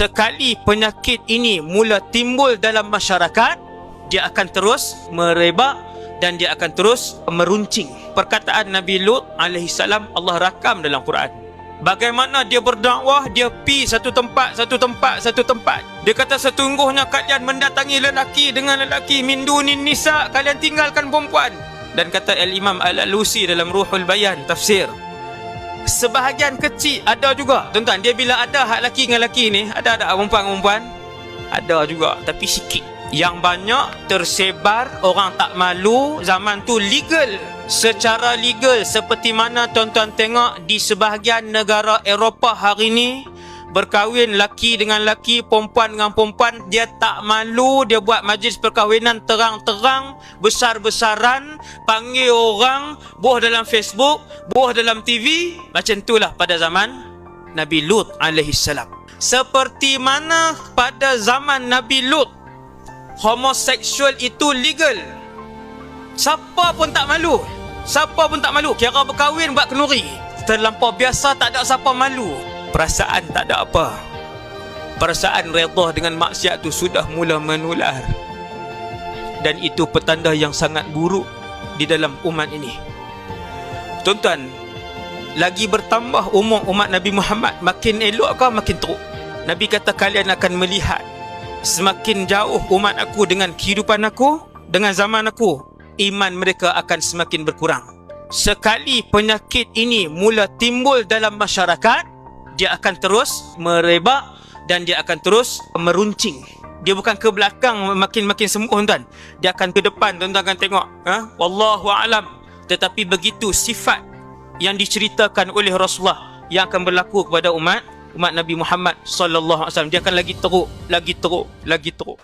Sekali penyakit ini mula timbul dalam masyarakat, dia akan terus merebak dan dia akan terus meruncing. Perkataan Nabi Lut alaihissalam Allah rakam dalam Quran. Bagaimana dia berdakwah, dia pi satu tempat. Dia kata sesungguhnya kalian mendatangi lelaki dengan lelaki, min dunin nisa, kalian tinggalkan perempuan. Dan kata Al-Imam Al-Alusi dalam Ruhul Bayan tafsir, sebahagian kecil ada juga tuan-tuan, dia bila ada hak laki dengan laki ni, ada perempuan ada juga, tapi sikit. Yang banyak tersebar, orang tak malu. Zaman tu legal, secara legal, seperti mana tuan-tuan tengok di sebahagian negara Eropah hari ni, berkahwin laki dengan laki, perempuan dengan perempuan, dia tak malu, dia buat majlis perkahwinan terang-terang, besar-besaran, panggil orang, buah dalam Facebook, buah dalam TV. Macam itulah pada zaman Nabi Lut alaihissalam. Seperti mana pada zaman Nabi Lut homoseksual itu legal, siapa pun tak malu, kira berkahwin buat kenduri, terlampau biasa, tak ada siapa malu. Perasaan tak ada apa, perasaan redha dengan maksiat tu sudah mula menular, dan itu petanda yang sangat buruk di dalam umat ini. Tuan-tuan, lagi bertambah umur umat Nabi Muhammad, makin elok ke makin teruk? Nabi kata kalian akan melihat semakin jauh umat aku dengan kehidupan aku, dengan zaman aku, iman mereka akan semakin berkurang. Sekali penyakit ini mula timbul dalam masyarakat, dia akan terus merebak dan dia akan terus meruncing. Dia bukan ke belakang makin sembuh tuan-tuan, dia akan ke depan. Tuan-tuan akan tengok, wallahu alam. Tetapi begitu sifat yang diceritakan oleh Rasulullah yang akan berlaku kepada umat Nabi Muhammad sallallahu alaihi wasallam. Dia akan lagi teruk.